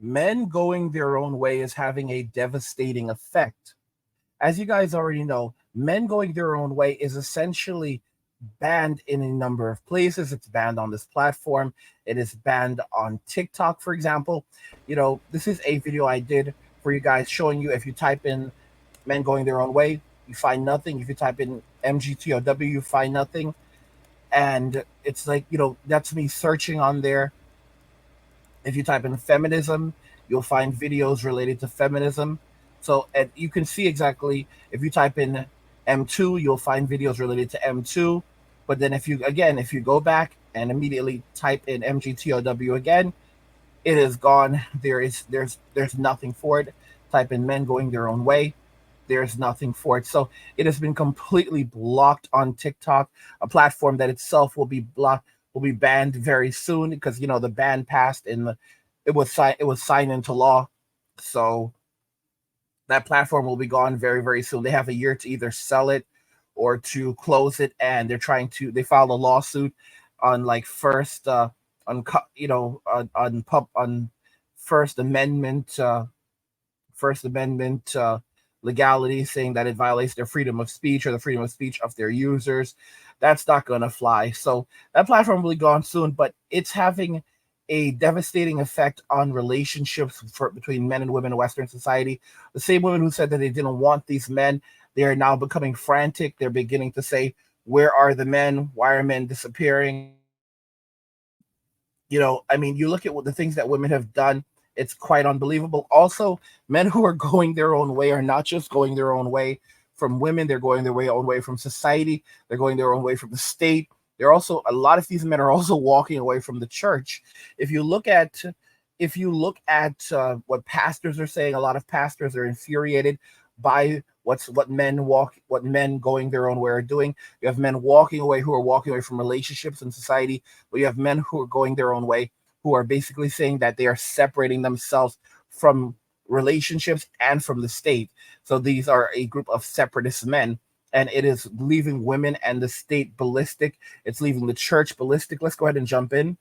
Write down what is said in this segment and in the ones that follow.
Men going their own way is having a devastating effect. As you guys already know, men going their own way is essentially banned in a number of places. It's banned on this platform. It is banned on TikTok, for example. This is a video I did for you guys showing you if you type in men going their own way, you find nothing. If you type in MGTOW, you find nothing. And it's like, that's me searching on there. If you type in feminism, you'll find videos related to feminism. So, and you can see exactly if you type in M2, you'll find videos related to M2. But then if you go back and immediately type in MGTOW again, it is gone. There's nothing for it. Type in men going their own way. There's nothing for it. So it has been completely blocked on TikTok, a platform that itself will be banned very soon because the ban passed it was signed into law. So that platform will be gone very, very soon. They have a year to either sell it or to close it, and they filed a lawsuit on like on First Amendment legality, saying that it violates their freedom of speech or the freedom of speech of their users. That's not going to fly. So that platform will be gone soon, but it's having a devastating effect on relationships between men and women in Western society. The same women who said that they didn't want these men, they are now becoming frantic. They're beginning to say, where are the men? Why are men disappearing? You look at what the things that women have done, it's quite unbelievable. Also, men who are going their own way are not just going their own way from women, they're going their own way from society, they're going their own way from the state. A lot of these men are also walking away from the church. If you look at what pastors are saying, a lot of pastors are infuriated by what men going their own way are doing. You have men who are walking away from relationships in society, but you have men who are going their own way, who are basically saying that they are separating themselves from relationships and from the state. So these are a group of separatist men, and it is leaving women and the state ballistic. It's leaving the church ballistic. Let's go ahead and jump in.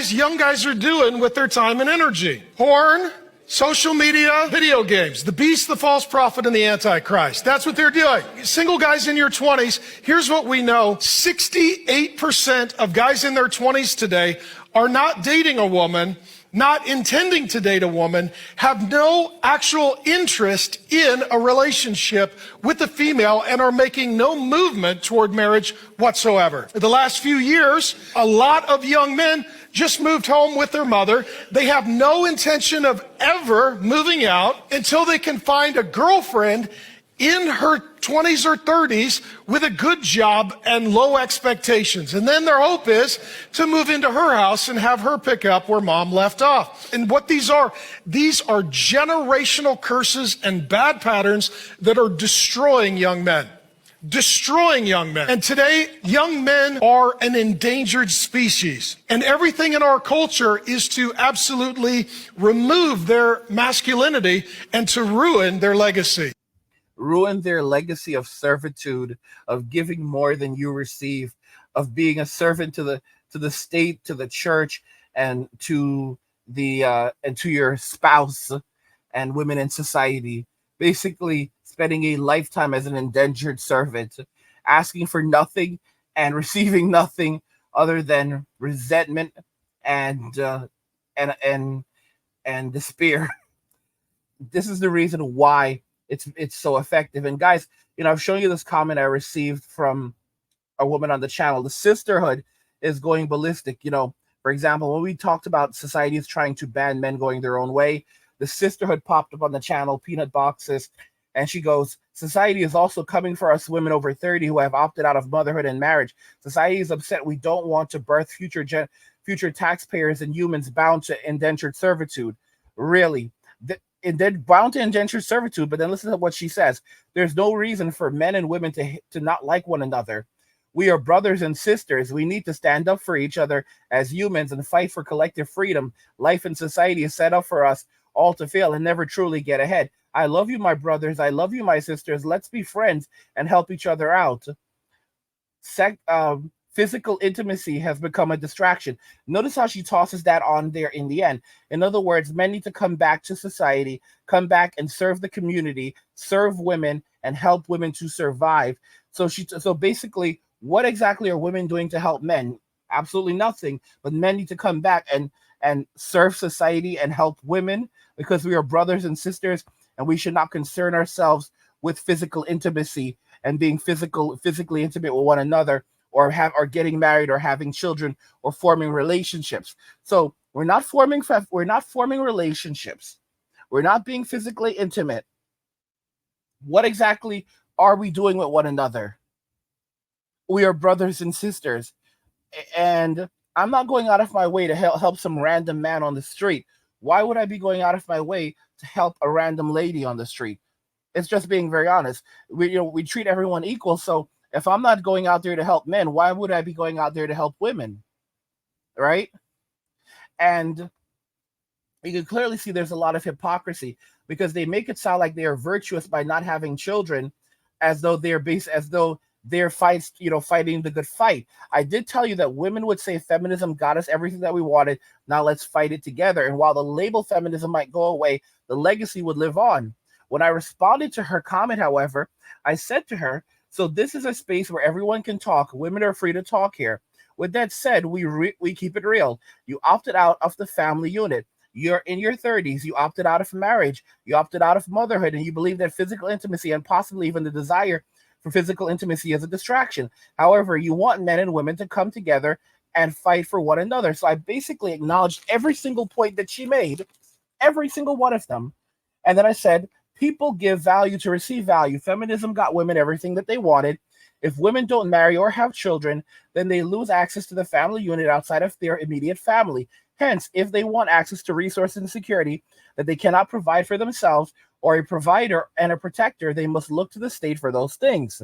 Young guys are doing with their time and energy. Porn, social media, video games, the beast, the false prophet, and the antichrist. That's what they're doing. Single guys in your 20s, here's what we know. 68% of guys in their 20s today are not dating a woman, not intending to date a woman, have no actual interest in a relationship with a female, and are making no movement toward marriage whatsoever. In the last few years, a lot of young men just moved home with their mother. They have no intention of ever moving out until they can find a girlfriend in her 20s or 30s with a good job and low expectations. And then their hope is to move into her house and have her pick up where mom left off. And what these are generational curses and bad patterns that are destroying young men. And today, young men are an endangered species. And everything in our culture is to absolutely remove their masculinity and to ruin their legacy. Ruin their legacy of servitude, of giving more than you receive, of being a servant to the state, to the church, and to your spouse and women in society. Basically, spending a lifetime as an indentured servant, asking for nothing and receiving nothing other than resentment and despair. This is the reason why it's so effective. And guys, I've shown you this comment I received from a woman on the channel. The sisterhood is going ballistic. For example, when we talked about society is trying to ban men going their own way, the sisterhood popped up on the channel, Peanut Boxes, and she goes, society is also coming for us women over 30 who have opted out of motherhood and marriage. Society is upset. We don't want to birth future taxpayers and humans bound to indentured servitude. Really? Bound to indentured servitude, but then listen to what she says. There's no reason for men and women to not like one another. We are brothers and sisters. We need to stand up for each other as humans and fight for collective freedom. Life and society is set up for us all to fail and never truly get ahead. I love you, my brothers. I love you, my sisters. Let's be friends and help each other out. physical intimacy has become a distraction. Notice how she tosses that on there in the end. In other words, men need to come back to society, come back and serve the community, serve women, and help women to survive. So basically, what exactly are women doing to help men? Absolutely nothing. But men need to come back and serve society and help women because we are brothers and sisters, and we should not concern ourselves with physical intimacy and being physically intimate with one another, or getting married or having children or forming relationships. So we're not forming relationships. We're not being physically intimate. What exactly are we doing with one another? We are brothers and sisters. And I'm not going out of my way to help some random man on the street. Why would I be going out of my way to help a random lady on the street? It's just being very honest. We treat everyone equal. So if I'm not going out there to help men, why would I be going out there to help women? Right? And you can clearly see there's a lot of hypocrisy because they make it sound like they are virtuous by not having children, as though they're fighting the good fight. I did tell you that women would say feminism got us everything that we wanted. Now let's fight it together. And while the label feminism might go away, the legacy would live on. When I responded to her comment, however, I said to her, so this is a space where everyone can talk. Women are free to talk here. With that said, we keep it real. You opted out of the family unit. You're in your 30s. You opted out of marriage. You opted out of motherhood, and you believe that physical intimacy and possibly even the desire for physical intimacy is a distraction. However, you want men and women to come together and fight for one another. So I basically acknowledged every single point that she made, every single one of them. And then I said, people give value to receive value. Feminism got women everything that they wanted. If women don't marry or have children, then they lose access to the family unit outside of their immediate family. Hence, if they want access to resources and security that they cannot provide for themselves, or a provider and a protector, they must look to the state for those things.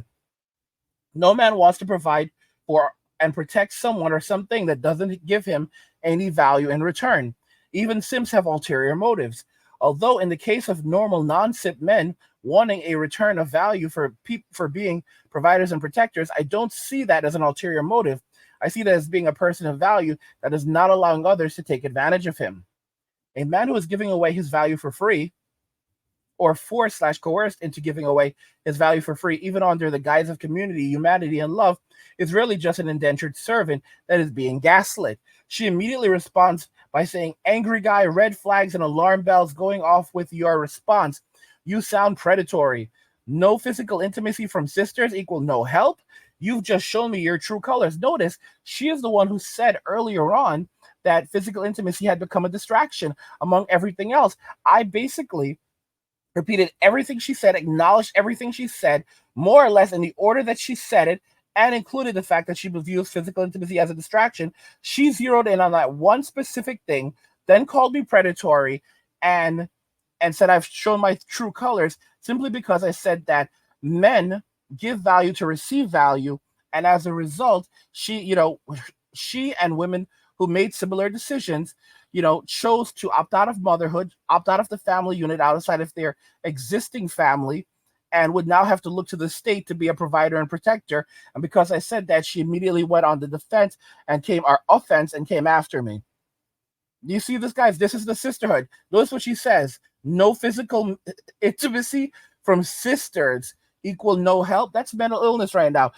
No man wants to provide for and protect someone or something that doesn't give him any value in return. Even simps have ulterior motives. Although in the case of normal non-simp men wanting a return of value for being providers and protectors, I don't see that as an ulterior motive. I see that as being a person of value that is not allowing others to take advantage of him. A man who is giving away his value for free, or forced/coerced into giving away his value for free, even under the guise of community, humanity, and love, is really just an indentured servant that is being gaslit. She immediately responds by saying, angry guy, red flags, and alarm bells going off with your response. You sound predatory. No physical intimacy from sisters equal no help. You've just shown me your true colors. Notice, she is the one who said earlier on that physical intimacy had become a distraction among everything else. I basically repeated everything she said, acknowledged everything she said, more or less in the order that she said it, and included the fact that she views physical intimacy as a distraction. She zeroed in on that one specific thing, then called me predatory, and said I've shown my true colors simply because I said that men give value to receive value, and as a result, she and women who made similar decisions, chose to opt out of motherhood, opt out of the family unit outside of their existing family, and would now have to look to the state to be a provider and protector. And because I said that, she immediately went on the defense and came after me. Do you see this, guys? This is the sisterhood. Notice what she says. No physical intimacy from sisters equal no help. That's mental illness right now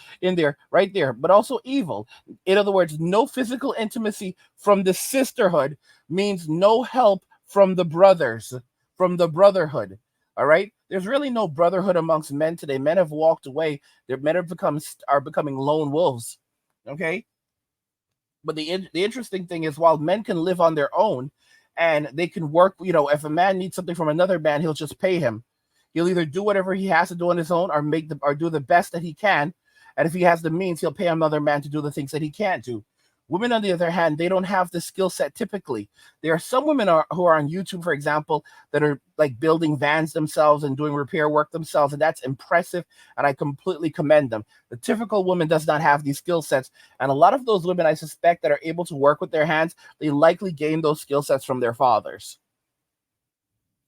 right there, but also evil. In other words, no physical intimacy from the sisterhood means no help from the brothers, from the brotherhood. All right. There's really no brotherhood amongst men today. Men have walked away. Men are becoming lone wolves. Okay. But the interesting thing is, while men can live on their own and they can work, if a man needs something from another man, he'll just pay him. He'll either do whatever he has to do on his own, or do the best that he can. And if he has the means, he'll pay another man to do the things that he can't do. Women, on the other hand, they don't have the skill set typically. There are some women who are on YouTube, for example, that are like building vans themselves and doing repair work themselves, and that's impressive, and I completely commend them. The typical woman does not have these skill sets, and a lot of those women, I suspect, that are able to work with their hands, they likely gain those skill sets from their fathers.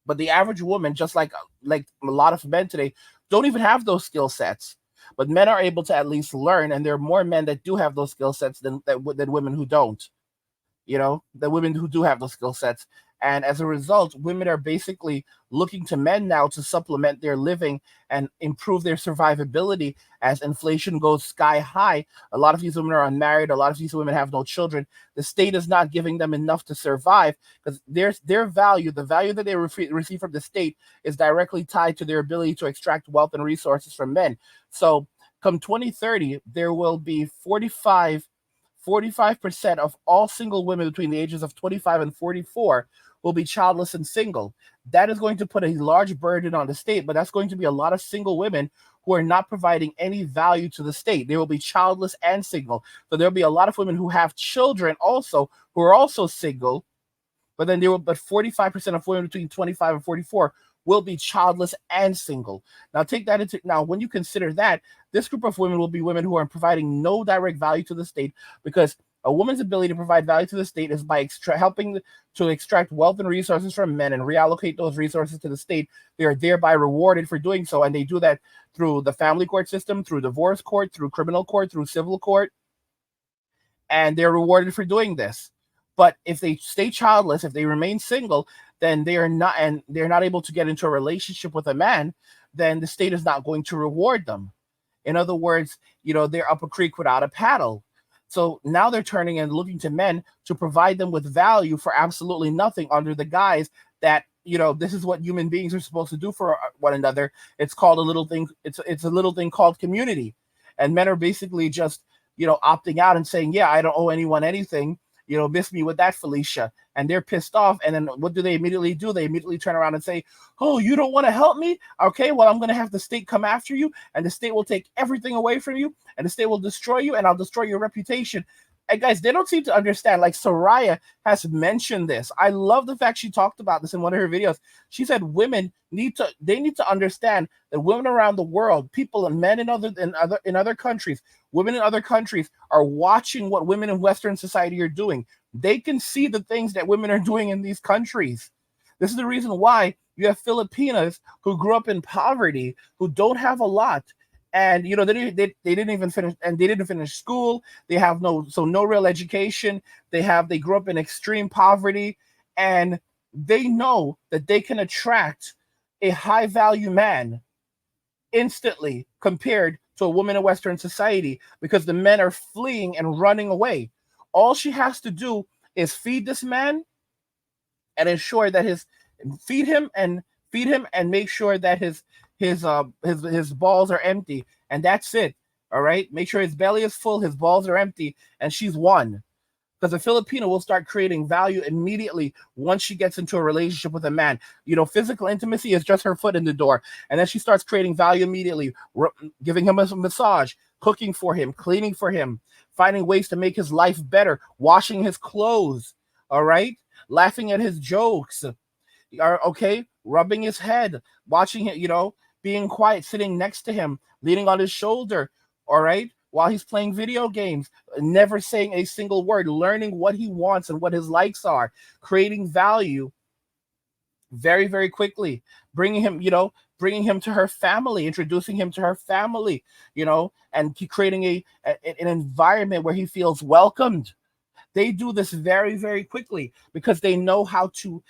But the average woman, just like a lot of men today, don't even have those skill sets. but men are able to at least learn, and there are more men that do have those skill sets than women who don't. The women who do have those skill sets. And as a result, women are basically looking to men now to supplement their living and improve their survivability as inflation goes sky high. A lot of these women are unmarried. A lot of these women have no children. The state is not giving them enough to survive because their value, the value that they receive from the state, is directly tied to their ability to extract wealth and resources from men. So come 2030, there will be 45% of all single women between the ages of 25 and 44 will be childless and single. That is going to put a large burden on the state, but that's going to be a lot of single women who are not providing any value to the state. They will be childless and single. So there'll be a lot of women who have children also, who are also single, but 45% of women between 25 and 44 will be childless and single. Now when you consider that, this group of women will be women who are providing no direct value to the state, because a woman's ability to provide value to the state is by helping to extract wealth and resources from men and reallocate those resources to the state. They are thereby rewarded for doing so, and they do that through the family court system, through divorce court, through criminal court, through civil court, and they're rewarded for doing this. But if they stay childless, if they remain single, then they're not able to get into a relationship with a man, then the state is not going to reward them. In other words, they're up a creek without a paddle. So now they're turning and looking to men to provide them with value for absolutely nothing, under the guise that, this is what human beings are supposed to do for one another. It's called a little thing. It's a little thing called community. And men are basically just, opting out and saying, yeah, I don't owe anyone anything. Miss me with that, Felicia. And they're pissed off. And then what do? They immediately turn around and say, oh, you don't want to help me? Okay, well, I'm going to have the state come after you, and the state will take everything away from you, and the state will destroy you, and I'll destroy your reputation. And guys, they don't seem to understand. Like Soraya has mentioned this. I love the fact she talked about this in one of her videos. She said women need to understand that women around the world, people and men in other countries, women in other countries are watching what women in Western society are doing. They can see the things that women are doing in these countries. This is the reason why you have Filipinas who grew up in poverty, who don't have a lot. And they didn't even finish, and they didn't finish school. They have no real education. They grew up in extreme poverty, and they know that they can attract a high value man instantly compared to a woman in Western society, because the men are fleeing and running away. All she has to do is feed this man and ensure that feed him and make sure that his balls are empty, and that's it. All right, make sure his belly is full, his balls are empty, and she's won. Because a Filipino will start creating value immediately once she gets into a relationship with a man. Physical intimacy is just her foot in the door, and then she starts creating value immediately, giving him a massage, cooking for him, cleaning for him, finding ways to make his life better, washing his clothes. All right, laughing at his jokes. Okay, rubbing his head, watching him, being quiet, sitting next to him, leaning on his shoulder, all right, while he's playing video games, never saying a single word, learning what he wants and what his likes are, creating value very, very quickly, bringing him to her family, introducing him to her family, and creating an environment where he feels welcomed. They do this very, very quickly because they know how to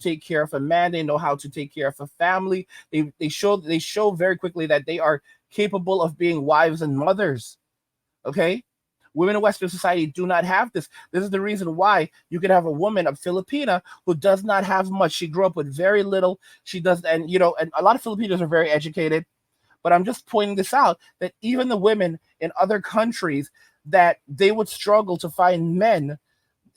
take care of a man. They know how to take care of a family. They show very quickly that they are capable of being wives and mothers. Okay? Women in Western society do not have this. This is the reason why you can have a woman, a Filipina, who does not have much. She grew up with very little. And a lot of Filipinos are very educated. But I'm just pointing this out, that even the women in other countries, that they would struggle to find men,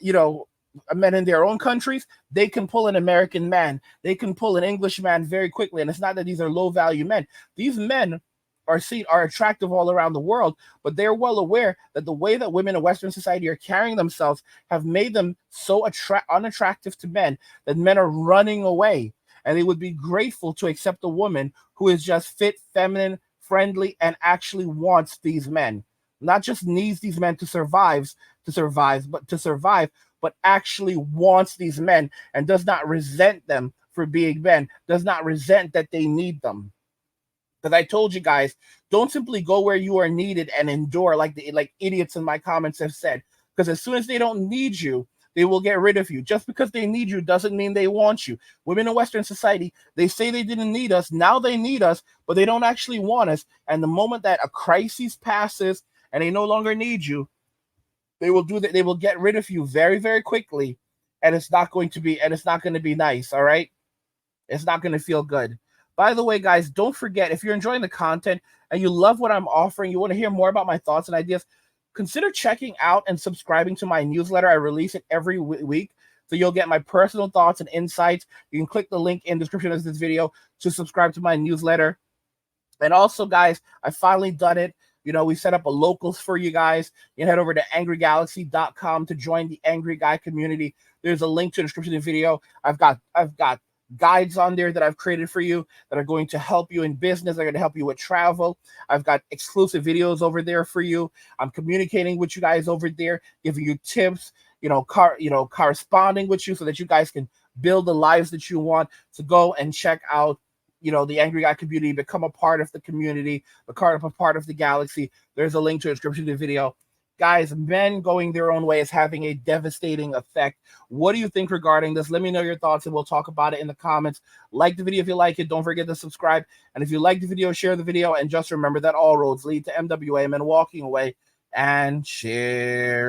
men in their own countries, they can pull an American man. They can pull an English man very quickly. And it's not that these are low value men. These men are attractive all around the world, but they're well aware that the way that women in Western society are carrying themselves have made them so unattractive to men that men are running away. And they would be grateful to accept a woman who is just fit, feminine, friendly, and actually wants these men. Not just needs these men to survive, but actually wants these men and does not resent them for being men, does not resent that they need them. Because I told you guys, don't simply go where you are needed and endure like idiots in my comments have said. Because as soon as they don't need you, they will get rid of you. Just because they need you doesn't mean they want you. Women in Western society, they say they didn't need us. Now they need us, but they don't actually want us. And the moment that a crisis passes and they no longer need you, they will do that. They will get rid of you very, very quickly. And it's not going to be nice. All right. It's not going to feel good. By the way, guys, don't forget, if you're enjoying the content and you love what I'm offering, you want to hear more about my thoughts and ideas, consider checking out and subscribing to my newsletter. I release it every week, so you'll get my personal thoughts and insights. You can click the link in the description of this video to subscribe to my newsletter. And also, guys, I finally done it. You know, we set up a locals for you guys. You can head over to angrygalaxy.com to join the Angry Guy community. There's a link to the description of the video. I've got guides on there that I've created for you that are going to help you in business. They're going to help you with travel. I've got exclusive videos over there for you. I'm communicating with you guys over there, giving you tips, corresponding with you so that you guys can build the lives that you want. So go and check out, the Angry Guy community, become a part of the community, become a part of the galaxy. There's a link to the description of the video. Guys, men going their own way is having a devastating effect. What do you think regarding this? Let me know your thoughts and we'll talk about it in the comments. Like the video if you like it. Don't forget to subscribe. And if you like the video, share the video. And just remember that all roads lead to MWA, men walking away, and share.